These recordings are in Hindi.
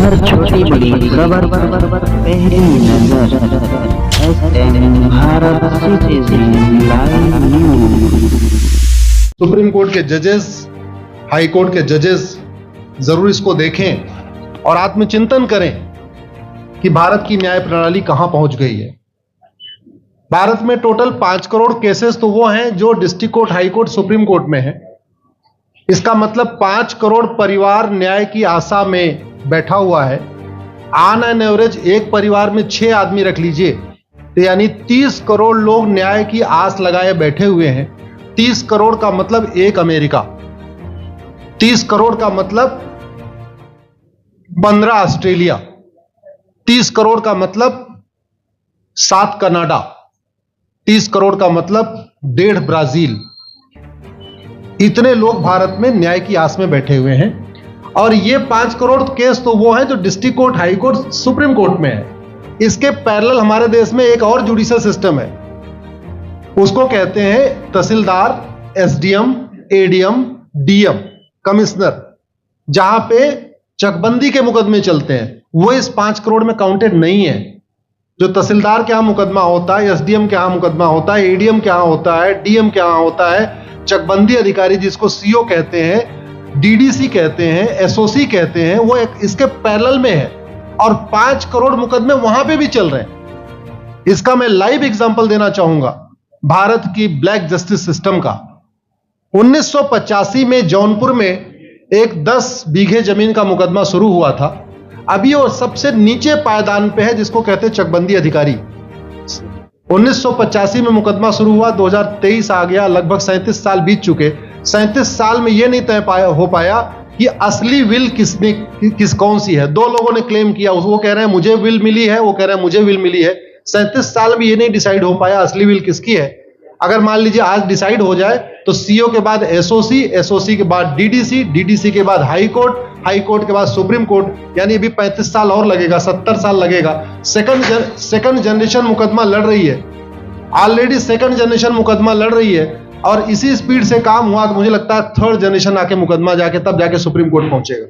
हर छोटी बड़ी खबर पहली नजर SN Bharat citizen live news. Supreme court के जजेस, हाई कोर्ट के जजेस जरूर इसको देखें और आत्मचिंतन करें कि भारत की न्याय प्रणाली कहां पहुंच गई है। भारत में टोटल 5 करोड़ केसेस तो वो हैं जो district court, high court, supreme court में है। इसका मतलब 5 करोड़ परिवार न्याय की आशा में बैठा हुआ है। ऑन एन एवरेज एक परिवार में 6 आदमी रख लीजिए, तो यानी 30 करोड़ लोग न्याय की आस लगाए बैठे हुए हैं। 30 करोड़ का मतलब एक अमेरिका, 30 करोड़ का मतलब 15 ऑस्ट्रेलिया, 30 करोड़ का मतलब 7 कनाडा, 30 करोड़ का मतलब 1.5 ब्राजील। इतने लोग भारत में न्याय की आस में बैठे हुए हैं। और ये 5 करोड़ केस तो वो हैं जो district court, high court, supreme court में है। इसके पैरेलल हमारे देश में एक और जुडिशियल सिस्टम है, उसको कहते हैं तहसीलदार, एसडीएम, एडीएम, डीएम, कमिश्नर, जहां पे चकबंदी के मुकदमे चलते हैं। वो इस 5 करोड़ में काउंटेड नहीं है। जो तहसीलदार के यहां मुकदमा होता है, एसडीएम के यहां मुकदमा होता है, एडीएम के यहां होता है, डीएम के यहां होता है, चकबंदी अधिकारी जिसको सीओ कहते हैं, डीडीसी कहते हैं, एसओसी कहते हैं, वो इसके पैरेलल में है। और 5 करोड़ मुकदमे वहां पे भी चल रहे हैं। इसका मैं लाइव एग्जांपल देना चाहूंगा भारत की ब्लैक जस्टिस सिस्टम का। 1985 में जौनपुर में एक 10 बीघे जमीन का मुकदमा शुरू हुआ था। अभी वो सबसे नीचे पायदान पे है, जिसको कहते हैं चकबंदी अधिकारी। 1985 में मुकदमा शुरू हुआ, 2023 आ गया, लगभग 37 साल बीत चुके। 37 साल में यह नहीं तय हो पाया कि असली विल कौन सी है। 2 लोगों ने क्लेम किया, वो कह रहे हैं मुझे विल मिली है, वो कह रहे हैं मुझे विल मिली है। 37 साल में यह नहीं डिसाइड हो पाया असली विल किसकी है। अगर मान लीजिए आज डिसाइड हो जाए तो सीओ के बाद एसओसी, एसओसी के बाद डीडीसी, डीडीसी के बाद हाई कोर्ट, हाई कोर्ट के बाद सुप्रीम कोर्ट, यानी अभी 35 साल और लगेगा, 70 साल लगेगा। सेकंड जनरेशन मुकदमा लड़ रही है, ऑलरेडी सेकंड जनरेशन मुकदमा लड़ रही है। और इसी स्पीड से काम हुआ तो मुझे लगता है 3rd जनरेशन आके मुकदमा तब जाके सुप्रीम कोर्ट पहुंचेगा।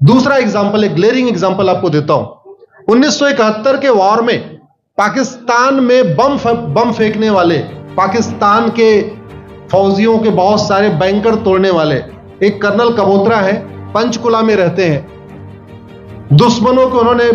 दूसरा एग्जांपल, एक ग्लेरिंग एग्जांपल आपको देता हूं। 1971 के वॉर में पाकिस्तान में बम फेंकने वाले, पाकिस्तान के फौजियों के बहुत सारे बैंकर तोड़ने वाले एक कर्नल कबोत्रा है, पंचकुला में रहते हैं। दुश्मनों को उन्होंने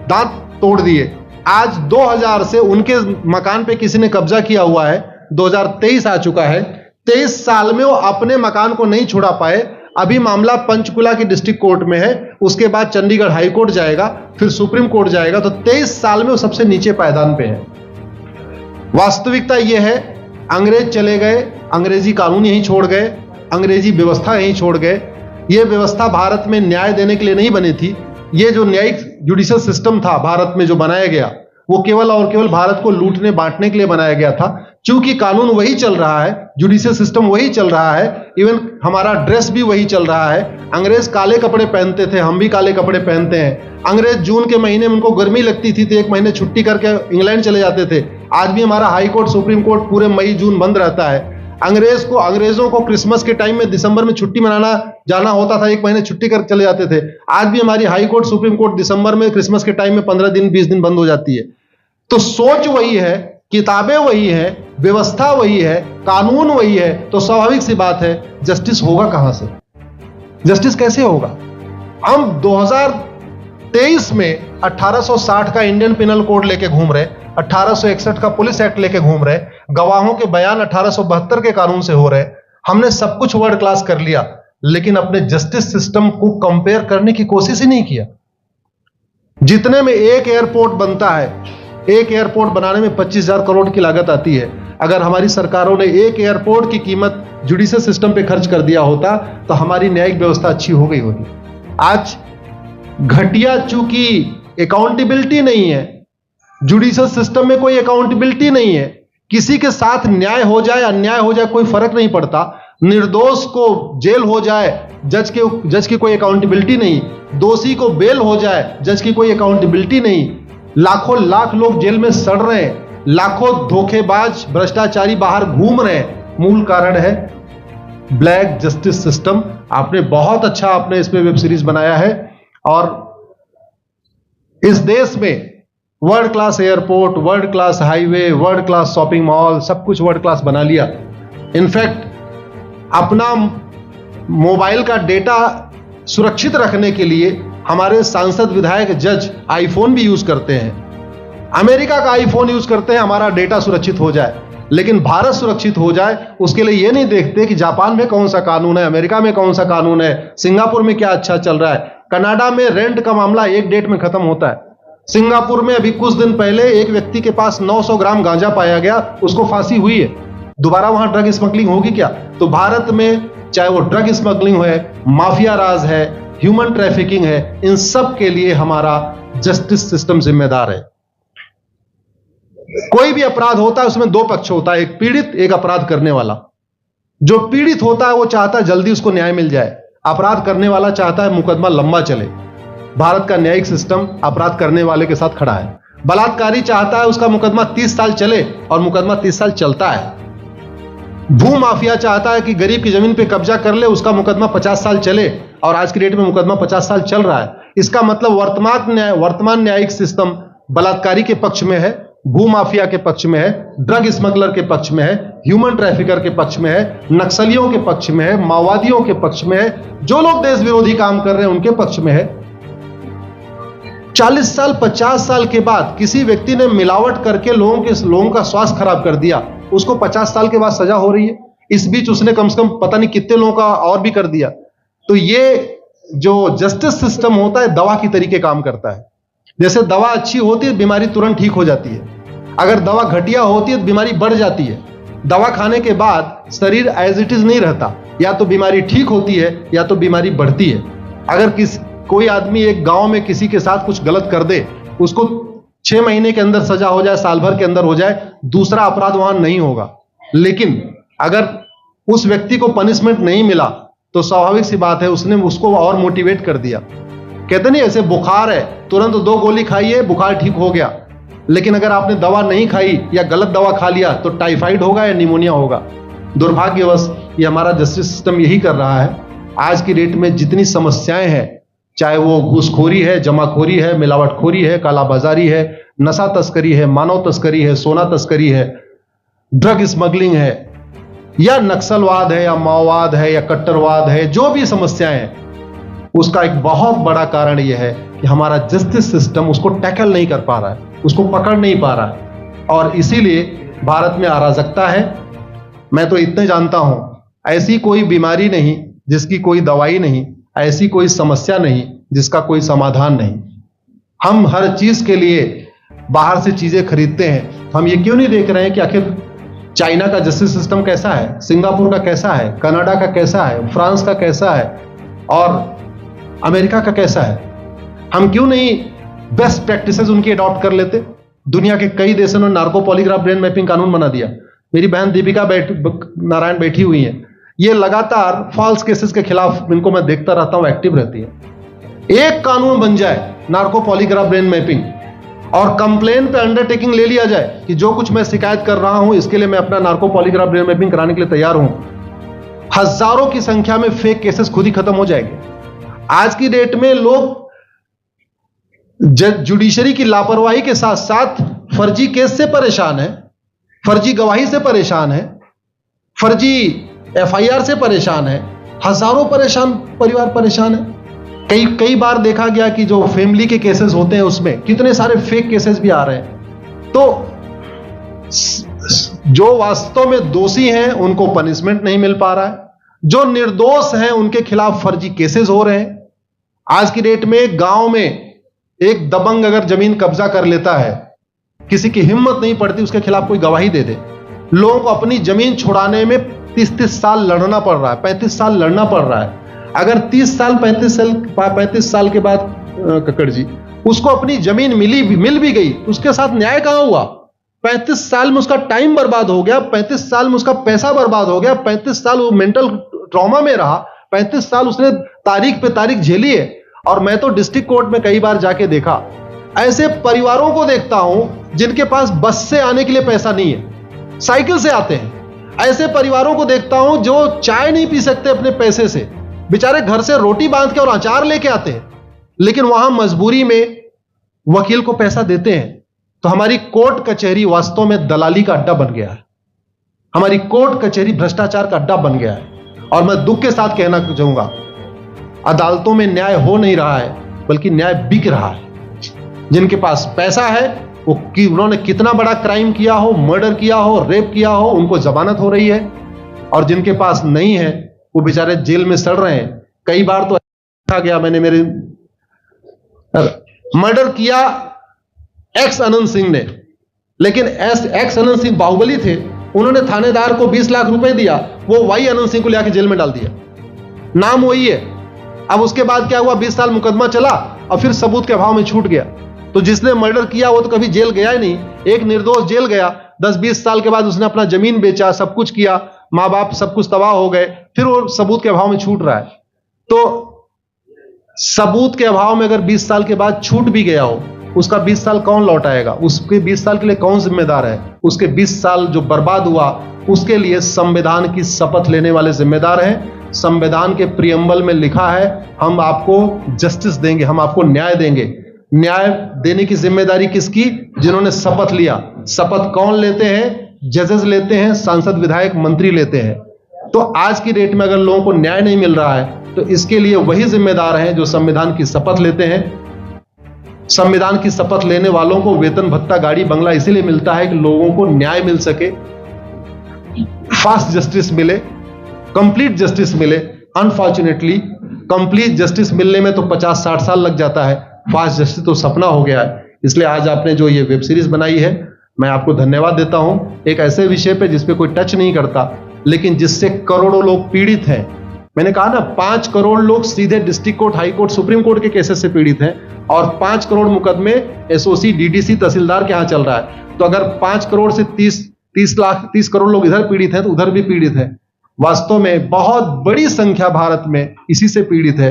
दांत तोड़ दिए। आज 2000 से उनके मकान पे किसी ने कब्जा किया हुआ है। 2023 आ चुका है, 23 साल में वो अपने मकान को नहीं छुड़ा पाए। अभी मामला पंचकुला की डिस्ट्रिक्ट कोर्ट में है, उसके बाद चंडीगढ़ हाई कोर्ट जाएगा, फिर सुप्रीम कोर्ट जाएगा। तो 23 साल में वो सबसे नीचे पायदान पे है। वास्तविकता यह है, अंग्रेज चले गए, अंग्रेजी कानून यहीं छोड़ गए, अंग्रेजी व्यवस्था यहीं छोड़ गए। यह व्यवस्था भारत में न्याय देने के लिए नहीं बनी थी। यह जो न्यायिक जुडिशियल सिस्टम था भारत में जो बनाया गया, वो केवल और केवल भारत को लूटने बांटने के लिए बनाया गया था। क्योंकि कानून वही चल रहा है, जुडिशियल सिस्टम वही चल रहा है, इवन हमारा ड्रेस भी वही चल रहा है। अंग्रेज काले कपड़े पहनते थे, हम भी काले कपड़े पहनते हैं। अंग्रेज जून के महीने में उनको गर्मी लगती थी तो 1 महीने छुट्टी करके इंग्लैंड चले जाते थे। आज भी हमारा हाई कोर्ट, सुप्रीम कोर्ट पूरे मई जून बंद रहता है। अंग्रेजों को क्रिसमस के टाइम में दिसंबर में छुट्टी मनाना जाना होता था, 1 महीने छुट्टी कर चले जाते थे। आज भी हमारी हाई कोर्ट, सुप्रीम कोर्ट दिसंबर में क्रिसमस के टाइम में 15 दिन 20 दिन बंद हो जाती है। तो सोच वही है, किताबें वही है, व्यवस्था वही है, कानून वही है। तो स्वाभाविक सी बात है, जस्टिस होगा कहां से? जस्टिस कैसे होगा? हम 2023 में 1860 का इंडियन पिनल कोड लेके घूम रहे, 1861 का पुलिस एक्ट लेके घूम रहे, गवाहों के बयान 1872 के कानून से हो रहे। हमने सब कुछ वर्ल्ड क्लास कर लिया, लेकिन अपने जस्टिस सिस्टम को कंपेयर करने की कोशिश ही नहीं किया। जितने में एक एयरपोर्ट बनता है, एक एयरपोर्ट बनाने में 25,000 करोड़ की लागत आती है। अगर हमारी सरकारों ने एक एयरपोर्ट की कीमत जुडिशियल सिस्टम पे खर्च कर दिया होता तो हमारी न्यायिक व्यवस्था अच्छी हो गई होती। आज घटिया, चूंकि अकाउंटेबिलिटी नहीं है, जुडिशियल सिस्टम में कोई अकाउंटेबिलिटी नहीं है। किसी के साथ न्याय हो जाए, अन्याय हो जाए, कोई फर्क नहीं पड़ता। निर्दोष को जेल हो जाए, जज की कोई अकाउंटेबिलिटी नहीं। दोषी को बेल हो जाए, जज की कोई अकाउंटेबिलिटी नहीं। लाखों लाख लोग जेल में सड़ रहे हैं, लाखों धोखेबाज भ्रष्टाचारी बाहर घूम रहे हैं। मूल कारण है ब्लैक जस्टिस सिस्टम। आपने बहुत अच्छा, आपने इस पे वेब सीरीज बनाया है और इस देश में world class airport, world class highway, world class shopping mall, सब कुछ वर्ल्ड क्लास बना लिया। इनफैक्ट अपना मोबाइल का डेटा सुरक्षित रखने के लिए हमारे सांसद, विधायक, जज आईफोन भी यूज करते हैं। अमेरिका का आईफोन यूज करते हैं हमारा डेटा सुरक्षित हो जाए। लेकिन भारत सुरक्षित हो जाए उसके लिए यह नहीं देखते कि जापान में कौन सा कानून है, अमेरिका में कौन सा कानून है, सिंगापुर में क्या अच्छा चल रहा है। कनाडा में रेंट का मामला एक डेट में खत्म होता है। सिंगापुर में अभी कुछ दिन पहले एक व्यक्ति के पास 900 ग्राम गांजा पाया गया, उसको फांसी हुई है। दोबारा वहां ड्रग स्मगलिंग होगी क्या? तो भारत में चाहे वो ड्रग स्मगलिंग है, माफिया राज है, ह्यूमन ट्रैफिकिंग है, इन सब के लिए हमारा जस्टिस सिस्टम जिम्मेदार है। कोई भी अपराध होता है उसमें दो पक्ष होता है, एक पीड़ित, एक अपराध करने वाला। जो पीड़ित होता है वो चाहता है जल्दी उसको न्याय मिल जाए, अपराध करने वाला चाहता है मुकदमा लंबा चले। भारत का न्यायिक सिस्टम अपराध करने वाले के साथ खड़ा है। बलात्कारी चाहता है उसका मुकदमा 30 साल चले और मुकदमा 30 साल चलता है। भू माफिया चाहता है कि गरीब की जमीन पे कब्जा कर ले, उसका मुकदमा 50 साल चले और आज की डेट में मुकदमा 50 साल चल रहा है। इसका मतलब वर्तमान न्यायिक सिस्टम बलात्कारी के पक्ष में है, भू माफिया के पक्ष में है, ड्रग स्मगलर के पक्ष में है, ह्यूमन ट्रैफिकर के पक्ष में है, नक्सलियों के पक्ष में है, माओवादियों के पक्ष में है, जो लोग देश विरोधी काम कर रहे हैं उनके पक्ष में है। 40 साल 50 साल के बाद किसी व्यक्ति ने मिलावट करके लोगों का स्वास्थ्य खराब कर दिया, उसको 50 साल के बाद सजा हो रही है। इस बीच उसने कम से कम पता नहीं कितने लोगों का और भी कर दिया। तो ये जो जस्टिस सिस्टम होता है दवा की तरीके काम करता है। जैसे दवा अच्छी होती है बीमारी तुरंत ठीक हो जाती है, अगर दवा घटिया होती है तो बीमारी बढ़ जाती है। दवा खाने के बाद शरीर एज इट इज नहीं रहता, या तो बीमारी ठीक होती है या तो बीमारी बढ़ती है। अगर कोई आदमी एक गांव में किसी के साथ कुछ गलत कर दे, उसको 6 महीने के अंदर सजा हो जाए, साल भर के अंदर हो जाए, दूसरा अपराध वहां नहीं होगा। लेकिन अगर उस व्यक्ति को पनिशमेंट नहीं मिला तो स्वाभाविक सी बात है उसने उसको और मोटिवेट कर दिया। कहते नहीं ऐसे बुखार है, तुरंत 2 गोली खाइए बुखार ठीक हो गया। लेकिन अगर आपने दवा नहीं खाई या गलत दवा खा लिया तो टाइफाइड होगा या निमोनिया होगा। दुर्भाग्यवश ये हमारा जस्टिस सिस्टम यही कर रहा है। आज की डेट में जितनी समस्याएं हैं, चाहे वो घूसखोरी है, जमाखोरी है, मिलावटखोरी है, कालाबाजारी है, नशा तस्करी है, मानव तस्करी है, सोना तस्करी है, ड्रग स्मगलिंग है, या नक्सलवाद है, या माओवाद है, या कट्टरवाद है, जो भी समस्याएं हैं, उसका एक बहुत बड़ा कारण यह है कि हमारा जस्टिस सिस्टम उसको टैकल नहीं कर पा रहा है, उसको पकड़ नहीं पा रहा है। और इसीलिए भारत में अराजकता है। मैं तो इतने जानता हूं, ऐसी कोई बीमारी नहीं जिसकी कोई दवाई नहीं, ऐसी कोई समस्या नहीं जिसका कोई समाधान नहीं। हम हर चीज के लिए बाहर से चीजें खरीदते हैं। हम ये क्यों नहीं देख रहे हैं कि आखिर चाइना का जस्टिस सिस्टम कैसा है, सिंगापुर का कैसा है, कनाडा का कैसा है, फ्रांस का कैसा है और अमेरिका का कैसा है। हम क्यों नहीं बेस्ट प्रैक्टिसेस उनकी अडॉप्ट कर लेते। दुनिया के कई देशों ने नार्को पॉलीग्राफ ब्रेन मैपिंग कानून बना दिया। मेरी बहन दीपिका नारायण बैठी हुई है, ये लगातार फॉल्स केसेस के खिलाफ, इनको मैं देखता रहता हूं, एक्टिव रहती है। एक कानून बन जाए नार्को पॉलीग्राफ ब्रेन मैपिंग और कंप्लेन पे अंडरटेकिंग ले लिया जाए कि जो कुछ मैं शिकायत कर रहा हूं इसके लिए मैं अपना नार्को पॉलीग्राफ ब्रेन मैपिंग कराने के लिए तैयार हूं, हजारों की संख्या में फेक केसेस खुद ही खत्म हो जाएंगे। आज की डेट में लोग जुडिशरी की लापरवाही के साथ साथ फर्जी केस से परेशान है, फर्जी गवाही से परेशान है, फर्जी एफआईआर से परेशान है, हजारों परिवार परेशान है। कई बार देखा गया कि जो फैमिली के केसेस होते हैं उसमें कितने सारे फेक केसेस भी आ रहे हैं। तो जो वास्तव में दोषी हैं उनको पनिशमेंट नहीं मिल पा रहा है, जो निर्दोष हैं उनके खिलाफ फर्जी केसेस हो रहे हैं। आज की डेट में गांव में एक दबंग अगर जमीन कब्जा कर लेता है, किसी की हिम्मत नहीं पड़ती उसके खिलाफ कोई गवाही दे दे। लोगों को अपनी जमीन छुड़ाने में 30 साल लड़ना पड़ रहा है, 35 साल लड़ना पड़ रहा है। अगर 30 साल 35 साल के बाद कक्कड़ जी उसको अपनी जमीन मिल भी गई, उसके साथ न्याय कहां हुआ? 35 साल में उसका टाइम बर्बाद हो गया, 35 साल में उसका पैसा बर्बाद हो गया, 35 साल वो मेंटल ट्रॉमा में रहा, 35 साल उसने तारीख पे तारीख झेली है। और मैं तो डिस्ट्रिक्ट कोर्ट में कई बार जाके देखा, ऐसे परिवारों को देखता हूं जिनके पास बस से आने के लिए पैसा नहीं है, साइकिल से आते हैं। ऐसे परिवारों को देखता हूं जो चाय नहीं पी सकते अपने पैसे से, बेचारे घर से रोटी बांध के और अचार लेके आते हैं, लेकिन वहां मजबूरी में वकील को पैसा देते हैं, तो हमारी कोर्ट कचहरी वास्तव में दलाली का अड्डा बन गया है। हमारी कोर्ट कचहरी भ्रष्टाचार का अड्डा बन गया है। और मैं दुख के साथ कहना चाहूंगा, अदालतों में न्याय हो नहीं रहा है, बल्कि न्याय बिक रहा है। जिनके पास पैसा है, वो कि उन्होंने कितना बड़ा क्राइम किया हो, मर्डर किया हो, रेप किया हो, उनको जमानत हो रही है। और जिनके पास नहीं है, वो बेचारे जेल में सड़ रहे हैं। कई बार तो देखा गया, मैंने मेरे मर्डर किया एक्स अनंत सिंह ने, लेकिन एक्स अनंत सिंह बाहुबली थे, उन्होंने थानेदार को 20 लाख रुपए दिया, वो वाई अनंत सिंह को लेकर जेल में डाल दिया। नाम वही है। अब उसके बाद क्या हुआ, 20 साल मुकदमा चला और फिर सबूत के अभाव में छूट गया। तो जिसने मर्डर किया वो तो कभी जेल गया ही नहीं। एक निर्दोष जेल गया, 10-20 साल के बाद उसने अपना जमीन बेचा, सब कुछ किया, माँ बाप सब कुछ तबाह हो गए, फिर वो सबूत के अभाव में छूट रहा है। तो सबूत के अभाव में अगर 20 साल के बाद छूट भी गया हो, उसका 20 साल कौन लौटाएगा? उसके 20 साल के लिए कौन जिम्मेदार है? उसके 20 साल जो बर्बाद हुआ, उसके लिए संविधान की शपथ लेने वाले जिम्मेदार हैं। संविधान के प्रियम्बल में लिखा है, हम आपको जस्टिस देंगे, हम आपको न्याय देंगे। न्याय देने की जिम्मेदारी किसकी? जिन्होंने शपथ लिया। शपथ कौन लेते हैं? जजेस लेते हैं, सांसद, विधायक, मंत्री लेते हैं। तो आज की डेट में अगर लोगों को न्याय नहीं मिल रहा है, तो इसके लिए वही जिम्मेदार हैं जो संविधान की शपथ लेते हैं। संविधान की शपथ लेने वालों को वेतन, भत्ता, गाड़ी, बंगला इसीलिए मिलता है कि लोगों को न्याय मिल सके, फास्ट जस्टिस मिले, कंप्लीट जस्टिस मिले। अनफॉर्चुनेटली कंप्लीट जस्टिस मिलने में तो 50-60 साल लग जाता है, फास्ट जस्टिस तो सपना हो गया है। इसलिए आज आपने जो ये वेब सीरीज बनाई है, मैं आपको धन्यवाद देता हूं। एक ऐसे विषय पे जिस पे कोई टच नहीं करता, लेकिन जिससे करोड़ों लोग पीड़ित हैं। मैंने कहा ना, 5 करोड़ लोग सीधे district court, high court, supreme court के केसेस से पीड़ित हैं, और 5 करोड़ मुकदमे एसओसी, डीडीसी, तहसीलदार के यहां चल रहा है। तो अगर 5 करोड़ से 30 करोड़ लोग इधर पीड़ित हैं, तो उधर भी पीड़ित है। वास्तव में बहुत बड़ी संख्या भारत में इसी से पीड़ित है।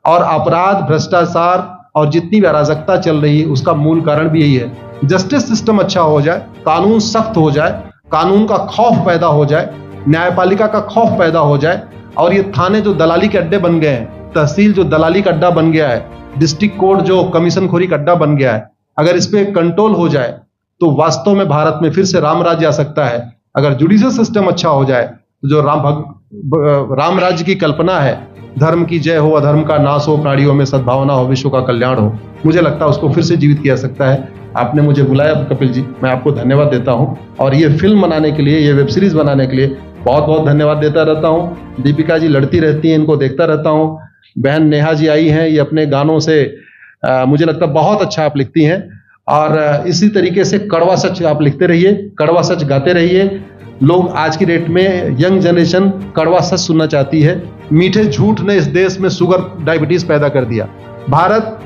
और अपराध, भ्रष्टाचार और जितनी भी अराजकता चल रही है, उसका मूल कारण भी यही है। जस्टिस सिस्टम अच्छा हो जाए, कानून सख्त हो जाए, कानून का खौफ पैदा हो जाए, न्यायपालिका का खौफ पैदा हो जाए, और ये थाने जो दलाली के अड्डे बन गए हैं, तहसील जो दलाली का अड्डा बन गया है, डिस्ट्रिक्ट कोर्ट जो कमीशन खोरी का अड्डा बन गया है, अगर इस पे कंट्रोल हो जाए, तो वास्तव में भारत में फिर से राम राज्य आ सकता है। अगर जुडिशियल सिस्टम अच्छा हो जाए, तो जो राम राज्य की कल्पना है, धर्म की जय हो, अधर्म का नाश हो, प्राणियों में सद्भावना हो, विश्व का कल्याण हो, मुझे लगता है उसको फिर से जीवित किया सकता है। आपने मुझे बुलाया कपिल जी, मैं आपको धन्यवाद देता हूं। और ये फिल्म बनाने के लिए, ये वेब सीरीज बनाने के लिए बहुत बहुत धन्यवाद देता रहता हूं। दीपिका जी लड़ती रहती हैं, इनको देखता रहता हूं। बहन नेहा जी आई हैं, ये अपने गानों से मुझे लगता है बहुत अच्छा आप लिखती हैं। और इसी तरीके से कड़वा सच आप लिखते रहिए, कड़वा सच गाते रहिए। लोग आज की डेट में, यंग जनरेशन कड़वा सच सुनना चाहती है। मीठे झूठ ने इस देश में शुगर, डायबिटीज पैदा कर दिया। भारत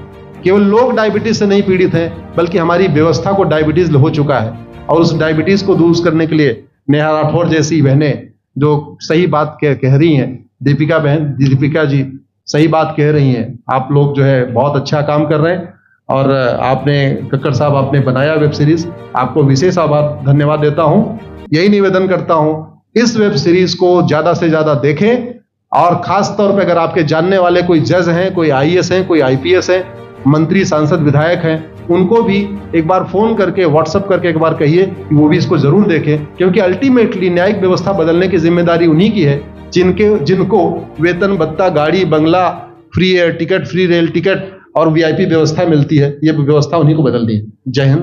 केवल लोग डायबिटीज से नहीं पीड़ित हैं, बल्कि हमारी व्यवस्था को डायबिटीज हो चुका है। और उस डायबिटीज को दूर करने के लिए नेहा राठौर जैसी बहनें जो सही बात कह रही हैं, दीपिका जी सही बात कह रही हैं। आप लोग जो है बहुत अच्छा काम कर रहे हैं। और आपने, कक्कड़ साहब, आपने बनाया वेब सीरीज, आपको विशेष आभार, धन्यवाद देता हूं। यही निवेदन करता हूं, इस वेब सीरीज को ज्यादा से ज्यादा देखें। और खास तौर पे अगर आपके जानने वाले कोई जज हैं, कोई आईएएस हैं, कोई आईपीएस हैं, मंत्री, सांसद, विधायक हैं, उनको भी एक बार फोन करके, व्हाट्सएप करके एक बार कहिए कि वो भी इसको जरूर देखें। क्योंकि अल्टीमेटली न्यायिक व्यवस्था बदलने की जिम्मेदारी उन्हीं की है जिनको वेतन, भत्ता, गाड़ी, बंगला, free air ticket, free rail ticket और वीआईपी व्यवस्था मिलती है। ये व्यवस्था उन्हीं को बदलनी है। जय हिंद।